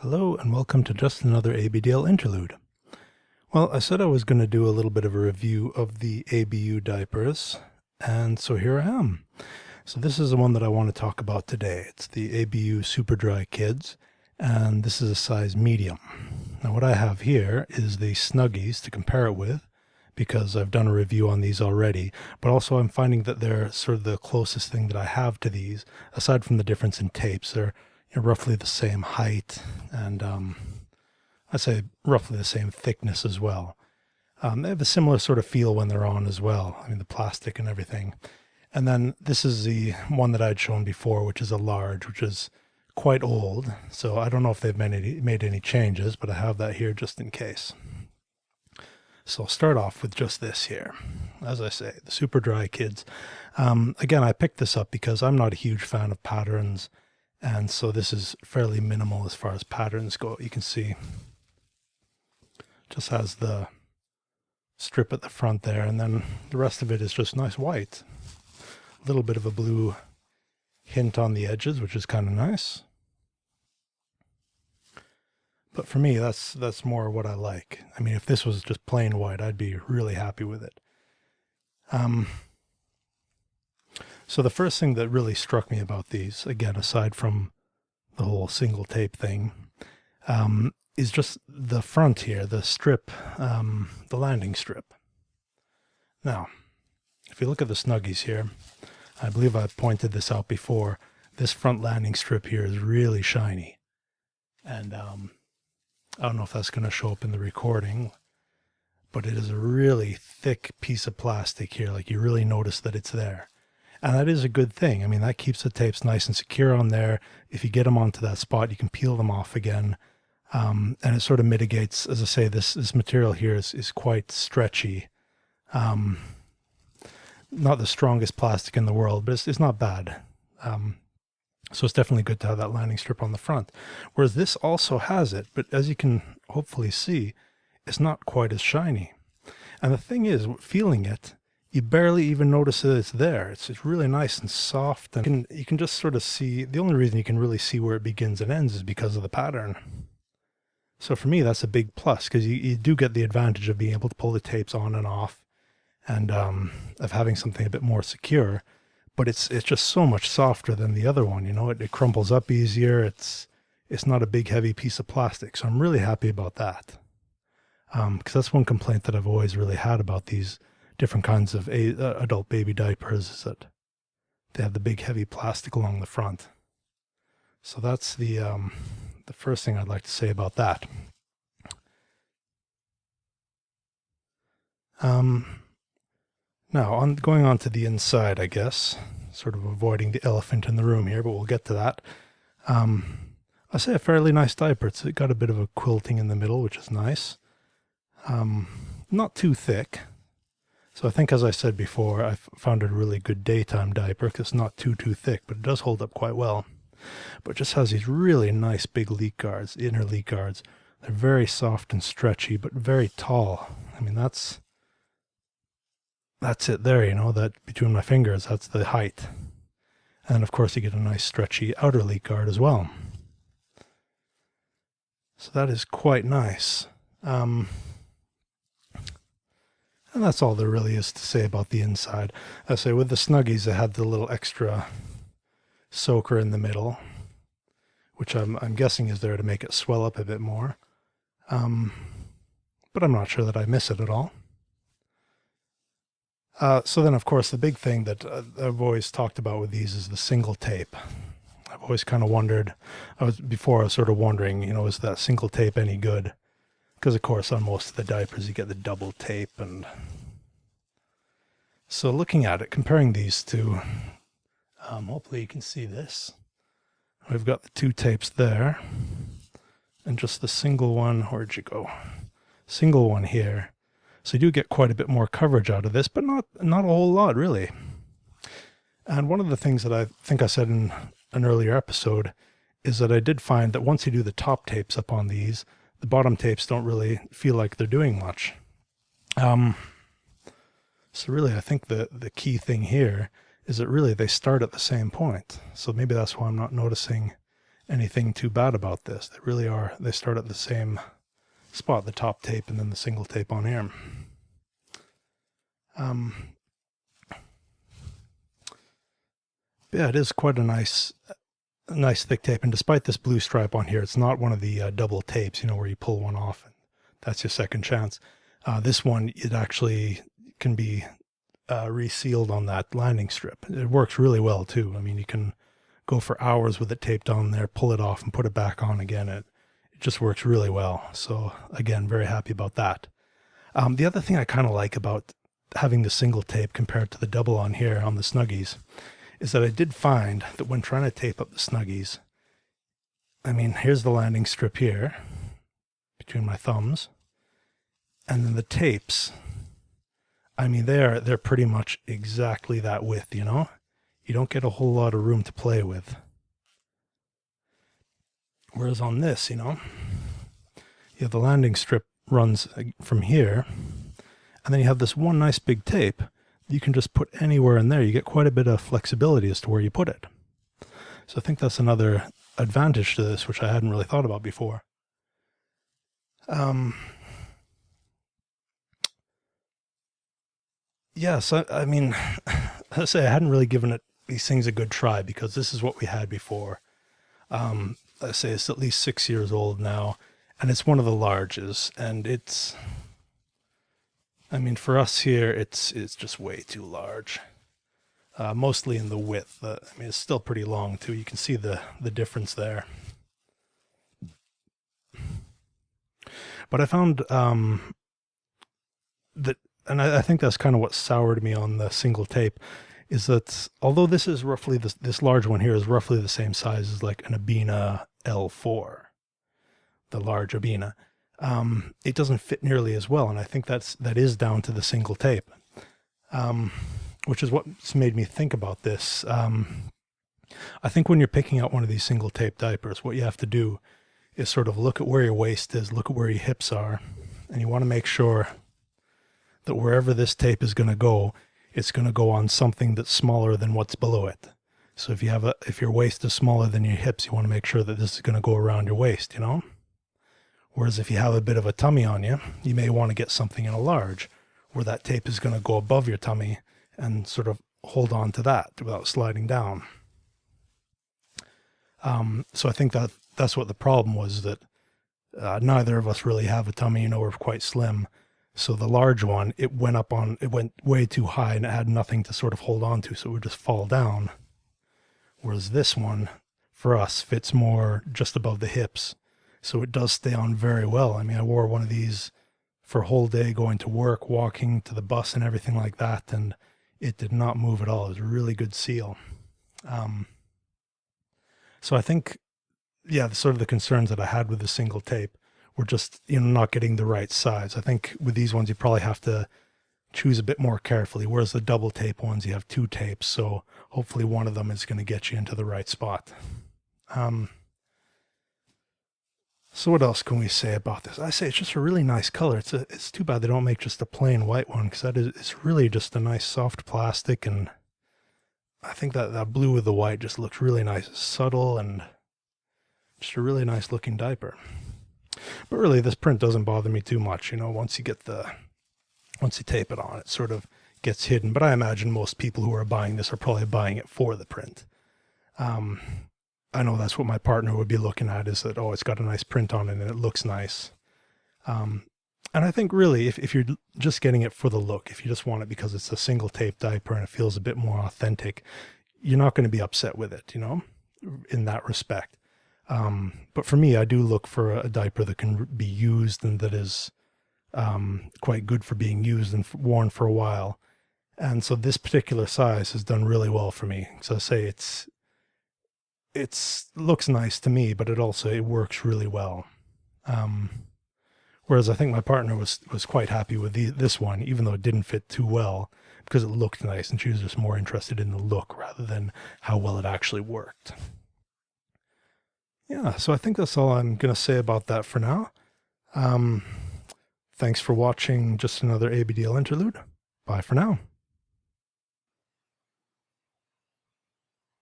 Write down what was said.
Hello and welcome to just another ABDL interlude. Well, I said I was going to do a little bit of a review of the ABU diapers, and so here I am. So this is the one that I want to talk about today. It's the ABU Super Dry Kids, and this is a size medium. Now what I have here is the Snuggies to compare it with, because I've done a review on these already, but also I'm finding that they're sort of the closest thing that I have to these, aside from the difference in tapes. They're roughly the same height, and I'd say roughly the same thickness as well. They have a similar sort of feel when they're on as well. I mean, the plastic and everything. And then this is the one that I'd shown before, which is a large, which is quite old. So I don't know if they've made any changes, but I have that here just in case. So I'll start off with just this here. As I say, the Super Dry Kids. Again, I picked this up because I'm not a huge fan of patterns. And so this is fairly minimal as far as patterns go. You can see just has the strip at the front there, and then the rest of it is just nice white. A little bit of a blue hint on the edges, which is kind of nice. But for me, that's more what I like. I mean, if this was just plain white, I'd be really happy with it. So the first thing that really struck me about these, again, aside from the whole single tape thing, is just the front here, the strip, the landing strip. Now, if you look at the Snuggies here, I believe I pointed this out before, this front landing strip here is really shiny. And I don't know if that's going to show up in the recording, but it is a really thick piece of plastic here. Like, you really notice that it's there. And that is a good thing. I mean, that keeps the tapes nice and secure on there. If you get them onto that spot, you can peel them off again. And it sort of mitigates, as I say, this material here is quite stretchy. Not the strongest plastic in the world, but it's not bad. So it's definitely good to have that landing strip on the front. Whereas this also has it, but as you can hopefully see, it's not quite as shiny. And the thing is, feeling it, you barely even notice that it's there. It's really nice and soft, and you can just sort of see, the only reason you can really see where it begins and ends is because of the pattern. So for me, that's a big plus, because you do get the advantage of being able to pull the tapes on and off, and of having something a bit more secure. But it's just so much softer than the other one, you know. It crumbles up easier. It's not a big heavy piece of plastic, so I'm really happy about that. Because that's one complaint that I've always really had about these different kinds of adult baby diapers, is that they have the big heavy plastic along the front. So that's the first thing I'd like to say about that. Now, going on to the inside, I guess, sort of avoiding the elephant in the room here, but we'll get to that. I say a fairly nice diaper. It's got a bit of a quilting in the middle, which is nice. Not too thick. So I think, as I said before, I found it a really good daytime diaper because it's not too thick, but it does hold up quite well. But it just has these really nice big leak guards, inner leak guards. They're very soft and stretchy, but very tall. I mean, that's it there, you know, that between my fingers, that's the height. And of course you get a nice stretchy outer leak guard as well. So that is quite nice. And that's all there really is to say about the inside. I say with the Snuggies, it had the little extra soaker in the middle, which I'm guessing is there to make it swell up a bit more. But I'm not sure that I miss it at all. So then, of course, the big thing that I've always talked about with these is the single tape. I've always kind of wondered, before I was sort of wondering, you know, is that single tape any good? Because, of course, on most of the diapers, you get the double tape. And so looking at it, comparing these two, hopefully you can see this. We've got the two tapes there, and just the single one. Where'd you go? Single one here. So you do get quite a bit more coverage out of this, but not a whole lot, really. And one of the things that I think I said in an earlier episode is that I did find that once you do the top tapes up on these, the bottom tapes don't really feel like they're doing much. So really, I think the key thing here is that really they start at the same point. So maybe that's why I'm not noticing anything too bad about this. They really are. They start at the same spot, the top tape and then the single tape on here. Yeah, it is quite a nice thick tape, and despite this blue stripe on here, it's not one of the double tapes, you know, where you pull one off and that's your second chance. This one, it actually can be resealed on that landing strip. It works really well too. I mean, you can go for hours with it taped on there, pull it off and put it back on again. It just works really well. So again, very happy about that. The other thing I kind of like about having the single tape compared to the double on here on the Snuggies is that I did find that when trying to tape up the Snuggies, I mean, here's the landing strip here between my thumbs, and then the tapes, I mean, they're pretty much exactly that width, you know? You don't get a whole lot of room to play with. Whereas on this, you know, you have the landing strip runs from here, and then you have this one nice big tape you can just put anywhere in there. You get quite a bit of flexibility as to where you put it. So I think that's another advantage to this, which I hadn't really thought about before. Yes, I mean, I say I hadn't really given these things a good try because this is what we had before. I say it's at least 6 years old now, and it's one of the larges, and it's, I mean, for us here, it's just way too large. Mostly in the width. I mean, it's still pretty long too. You can see the difference there. But I found that, and I think that's kind of what soured me on the single tape, is that although this is roughly, this large one here is roughly the same size as like an Abina L4, the large Abina, it doesn't fit nearly as well, and I think that is down to the single tape, which is what's made me think about this. I think when you're picking out one of these single tape diapers, what you have to do is sort of look at where your waist is, look at where your hips are, and you want to make sure that wherever this tape is going to go, it's going to go on something that's smaller than what's below it. So if your waist is smaller than your hips, you want to make sure that this is going to go around your waist, you know? Whereas if you have a bit of a tummy on you, you may want to get something in a large, where that tape is going to go above your tummy and sort of hold on to that without sliding down. So I think that's what the problem was, that neither of us really have a tummy, you know, we're quite slim. So the large one, it went way too high and it had nothing to sort of hold on to, so it would just fall down. Whereas this one, for us, fits more just above the hips. So it does stay on very well. I mean, I wore one of these for a whole day going to work, walking to the bus and everything like that, and it did not move at all. It was a really good seal. So I think, yeah, the concerns that I had with the single tape were just, you know, not getting the right size. I think with these ones, you probably have to choose a bit more carefully, whereas the double tape ones, you have 2 tapes, so hopefully one of them is going to get you into the right spot. So what else can we say about this? I say it's just a really nice color. It's too bad they don't make just a plain white one, because it's really just a nice soft plastic, and I think that blue with the white just looks really nice. It's subtle and just a really nice looking diaper. But really, this print doesn't bother me too much. You know, once you tape it on, it sort of gets hidden. But I imagine most people who are buying this are probably buying it for the print. I know that's what my partner would be looking at, is that, oh, it's got a nice print on it and it looks nice. And I think really, if you're just getting it for the look, if you just want it because it's a single tape diaper and it feels a bit more authentic, you're not going to be upset with it, you know, in that respect. But for me, I do look for a diaper that can be used and that is quite good for being used and worn for a while. And so this particular size has done really well for me. So I say it looks nice to me, but it works really well. Whereas I think my partner was quite happy with this one, even though it didn't fit too well, because it looked nice, and she was just more interested in the look rather than how well it actually worked. Yeah, so I think that's all I'm going to say about that for now. Thanks for watching just another ABDL interlude. Bye for now.